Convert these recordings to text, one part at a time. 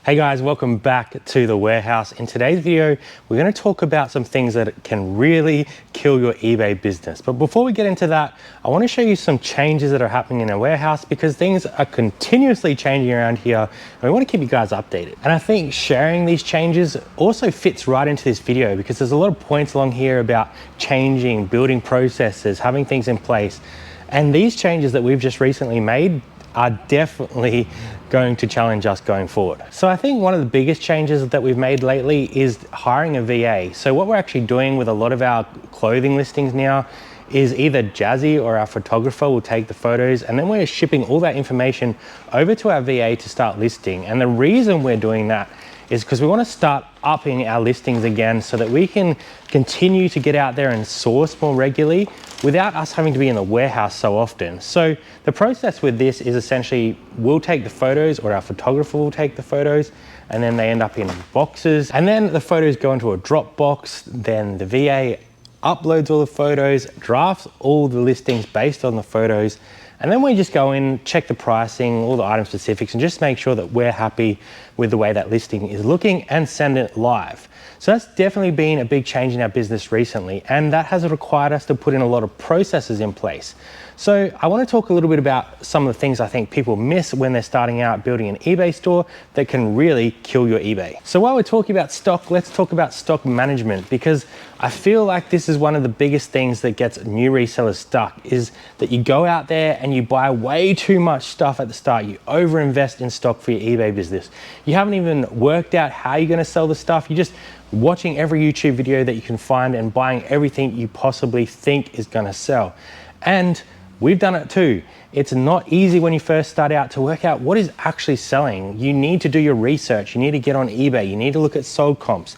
Hey guys, welcome back to the warehouse. In today's video, we're going to talk about some things that can really kill your eBay business. But before we get into that, I want to show you some changes that are happening in our warehouse because things are continuously changing around here and we want to keep you guys updated. And I think sharing these changes also fits right into this video because there's a lot of points along here about changing, building processes, having things in place. And these changes that we've just recently made are definitely going to challenge us going forward. So I think one of the biggest changes that we've made lately is hiring a VA. So what we're actually doing with a lot of our clothing listings now is either Jazzy or our photographer will take the photos and then we're shipping all that information over to our VA to start listing. And the reason we're doing that is because we want to start upping our listings again so that we can continue to get out there and source more regularly without us having to be in the warehouse so often. So the process with this is essentially we'll take the photos or our photographer will take the photos and then they end up in boxes and then the photos go into a Dropbox. Then the VA uploads all the photos, drafts all the listings based on the photos, and then we just go in, check the pricing, all the item specifics, and just make sure that we're happy with the way that listing is looking and send it live. So that's definitely been a big change in our business recently, and that has required us to put in a lot of processes in place. So I want to talk a little bit about some of the things I think people miss when they're starting out building an eBay store that can really kill your eBay. So while we're talking about stock, let's talk about stock management, because I feel like this is one of the biggest things that gets new resellers stuck, is that you go out there and you buy way too much stuff at the start. You overinvest in stock for your eBay business. You haven't even worked out how you're going to sell the stuff. You're just watching every YouTube video that you can find and buying everything you possibly think is going to sell. And we've done it too. It's not easy when you first start out to work out what is actually selling. You need to do your research. You need to get on eBay. You need to look at sold comps.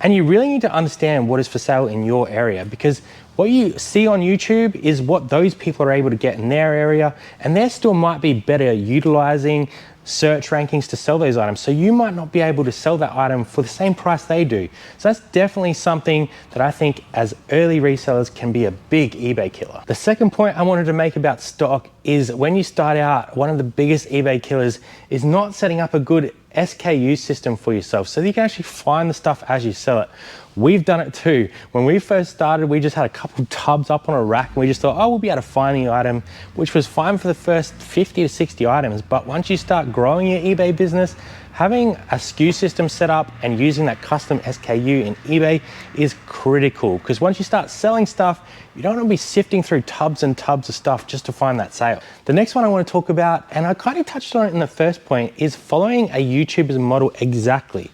And you really need to understand what is for sale in your area, because what you see on YouTube is what those people are able to get in their area, and they still might be better utilizing search rankings to sell those items. So you might not be able to sell that item for the same price they do. So that's definitely something that I think as early resellers can be a big eBay killer. The second point I wanted to make about stock is when you start out, one of the biggest eBay killers is not setting up a good SKU system for yourself so that you can actually find the stuff as you sell it. We've done it too. When we first started, we just had a couple tubs up on a rack and we just thought, oh, we'll be able to find the item, which was fine for the first 50 to 60 items. But once you start growing your eBay business, having a SKU system set up and using that custom SKU in eBay is critical, because once you start selling stuff, you don't want to be sifting through tubs and tubs of stuff just to find that sale. The next one I want to talk about, and I kind of touched on it in the first point, is following a YouTuber's model exactly.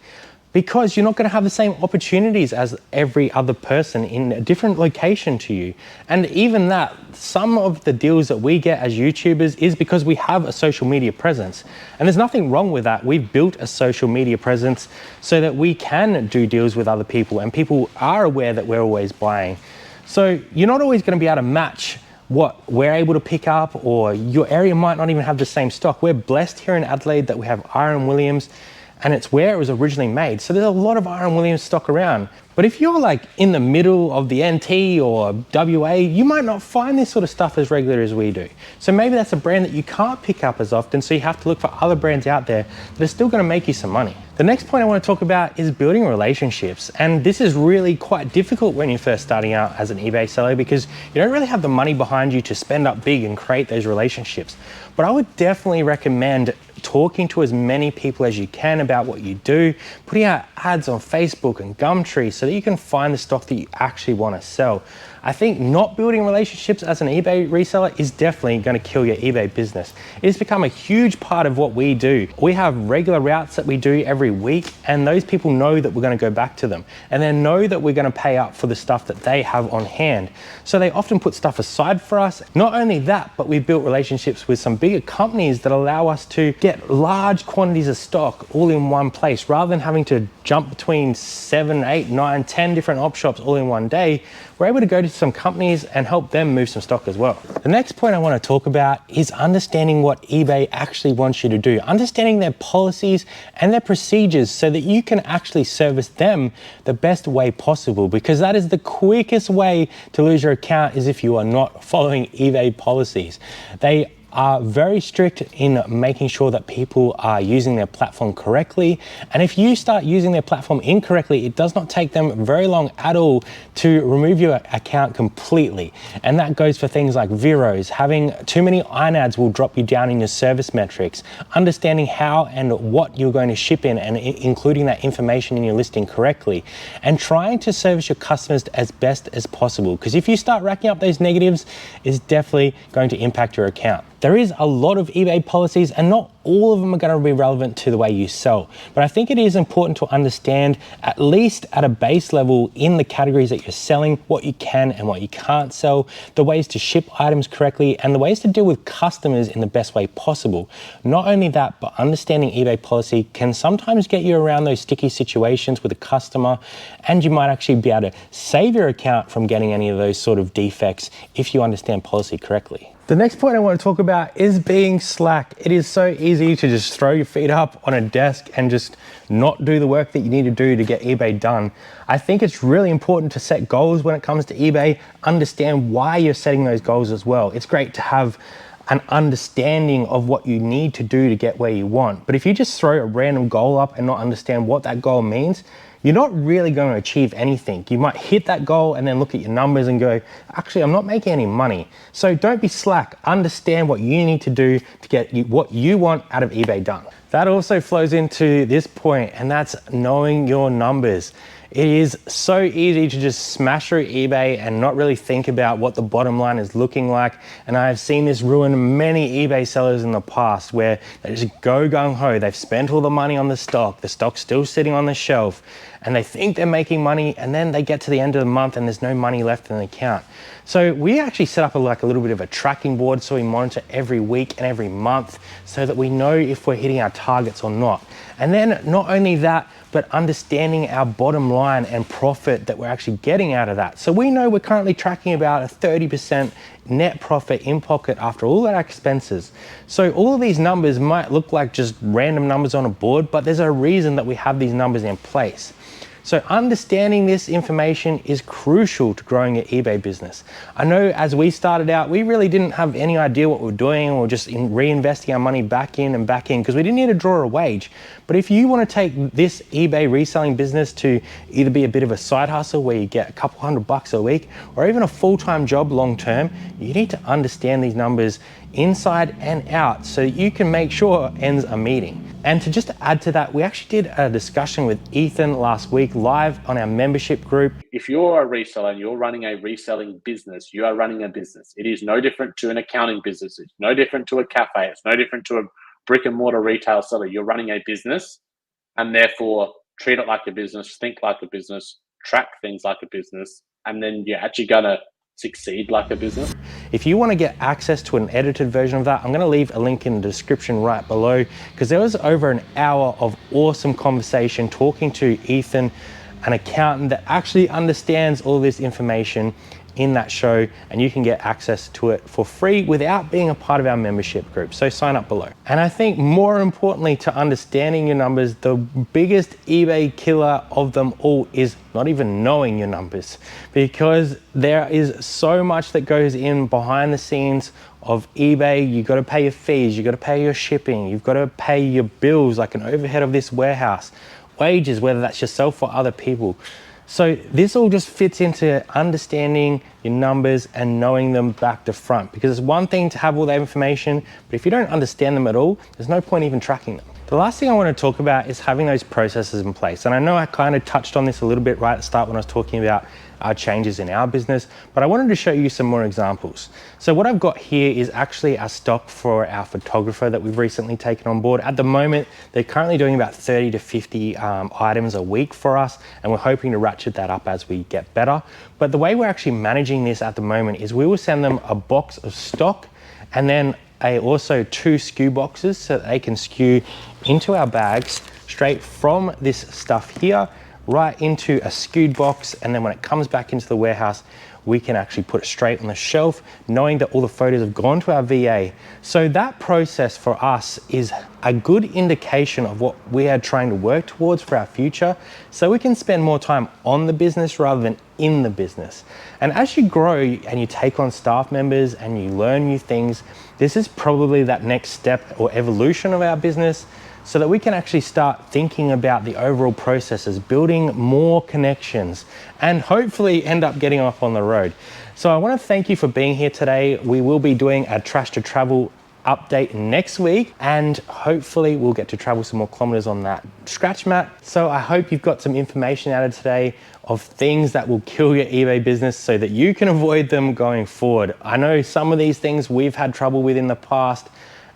Because you're not going to have the same opportunities as every other person in a different location to you. And even that, some of the deals that we get as YouTubers is because we have a social media presence. And there's nothing wrong with that. We've built a social media presence so that we can do deals with other people and people are aware that we're always buying. So you're not always going to be able to match what we're able to pick up, or your area might not even have the same stock. We're blessed here in Adelaide that we have Iron Williams, and it's where it was originally made. So there's a lot of Iron Williams stock around. But if you're like in the middle of the NT or WA, you might not find this sort of stuff as regular as we do. So maybe that's a brand that you can't pick up as often, so you have to look for other brands out there that are still gonna make you some money. The next point I want to talk about is building relationships. And this is really quite difficult when you're first starting out as an eBay seller because you don't really have the money behind you to spend up big and create those relationships. But I would definitely recommend talking to as many people as you can about what you do, putting out ads on Facebook and Gumtree so that you can find the stock that you actually want to sell. I think not building relationships as an eBay reseller is definitely going to kill your eBay business. It's become a huge part of what we do. We have regular routes that we do every week, and those people know that we're going to go back to them, and they know that we're going to pay up for the stuff that they have on hand. So they often put stuff aside for us. Not only that, but we've built relationships with some bigger companies that allow us to get large quantities of stock all in one place, rather than having to jump between 7, 8, 9, 10 different op shops all in one day. We're able to go to some companies and help them move some stock as well. The next point I want to talk about is understanding what eBay actually wants you to do, understanding their policies and their procedures so that you can actually service them the best way possible, because that is the quickest way to lose your account, is if you are not following eBay policies. They are very strict in making sure that people are using their platform correctly. And if you start using their platform incorrectly, it does not take them very long at all to remove your account completely. And that goes for things like Veros. Having too many INADs will drop you down in your service metrics. Understanding how and what you're going to ship in and including that information in your listing correctly. And trying to service your customers as best as possible. Because if you start racking up those negatives, it's definitely going to impact your account. There is a lot of eBay policies and not all of them are going to be relevant to the way you sell. But I think it is important to understand, at least at a base level, in the categories that you're selling, what you can and what you can't sell, the ways to ship items correctly, and the ways to deal with customers in the best way possible. Not only that, but understanding eBay policy can sometimes get you around those sticky situations with a customer, and you might actually be able to save your account from getting any of those sort of defects if you understand policy correctly. The next point I want to talk about is being slack. It is so easy to just throw your feet up on a desk and just not do the work that you need to do to get eBay done. I think it's really important to set goals when it comes to eBay, understand why you're setting those goals as well. It's great to have an understanding of what you need to do to get where you want. But if you just throw a random goal up and not understand what that goal means, you're not really going to achieve anything. You might hit that goal and then look at your numbers and go, actually, I'm not making any money. So don't be slack. Understand what you need to do to get what you want out of eBay done. That also flows into this point, and that's knowing your numbers. It is so easy to just smash through eBay and not really think about what the bottom line is looking like. And I've seen this ruin many eBay sellers in the past where they just go gung-ho. They've spent all the money on the stock's still sitting on the shelf, and they think they're making money, and then they get to the end of the month and there's no money left in the account. So we actually set up a little bit of a tracking board, so we monitor every week and every month so that we know if we're hitting our targets or not. And then not only that, but understanding our bottom line and profit that we're actually getting out of that. So we know we're currently tracking about a 30% net profit in pocket after all our expenses. So all of these numbers might look like just random numbers on a board, but there's a reason that we have these numbers in place. So understanding this information is crucial to growing your eBay business. I know as we started out, we really didn't have any idea what we were doing, or just reinvesting our money back in because we didn't need to draw a wage. But if you want to take this eBay reselling business to either be a bit of a side hustle where you get a couple $100 a week, or even a full-time job long term, you need to understand these numbers inside and out so you can make sure ends are meeting. And to just add to that, we actually did a discussion with Ethan last week live on our membership group. If you're a reseller and you're running a reselling business, you are running a business. It is no different to an accounting business. It's no different to a cafe. It's no different to a brick and mortar retail seller. You're running a business, and therefore treat it like a business, think like a business, track things like a business, and then you're actually gonna succeed like a business. If you want to get access to an edited version of that, I'm going to leave a link in the description right below, because there was over an hour of awesome conversation talking to Ethan, an accountant that actually understands all this information in that show, and you can get access to it for free without being a part of our membership group. So sign up below. And I think more importantly to understanding your numbers, the biggest eBay killer of them all is not even knowing your numbers, because there is so much that goes in behind the scenes of eBay. You got to pay your fees, you got to pay your shipping, you've got to pay your bills, like an overhead of this warehouse, wages, whether that's yourself or other people. So this all just fits into understanding your numbers and knowing them back to front, because it's one thing to have all that information, but if you don't understand them at all, there's no point even tracking them. The last thing I want to talk about is having those processes in place. And I know I kind of touched on this a little bit right at the start when I was talking about our changes in our business, but I wanted to show you some more examples. So what I've got here is actually our stock for our photographer that we've recently taken on board. At the moment, they're currently doing about 30 to 50 items a week for us, and we're hoping to ratchet that up as we get better. But the way we're actually managing this at the moment is we will send them a box of stock, and then also 2 SKU boxes so that they can SKU into our bags straight from this stuff here right into a skewed box, and then when it comes back into the warehouse, we can actually put it straight on the shelf, knowing that all the photos have gone to our VA. So that process for us is a good indication of what we are trying to work towards for our future, so we can spend more time on the business rather than in the business. And as you grow and you take on staff members and you learn new things, this is probably that next step or evolution of our business, so that we can actually start thinking about the overall processes, building more connections, and hopefully end up getting off on the road. So I want to thank you for being here today. We will be doing a Trash to Travel update next week, and hopefully we'll get to travel some more kilometers on that scratch mat. So I hope you've got some information out of today of things that will kill your eBay business so that you can avoid them going forward. I know some of these things we've had trouble with in the past,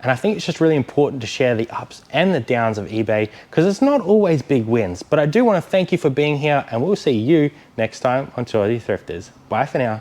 and I think it's just really important to share the ups and the downs of eBay, because it's not always big wins. But I do want to thank you for being here, and we'll see you next time on Tour de Thrifters. Bye for now.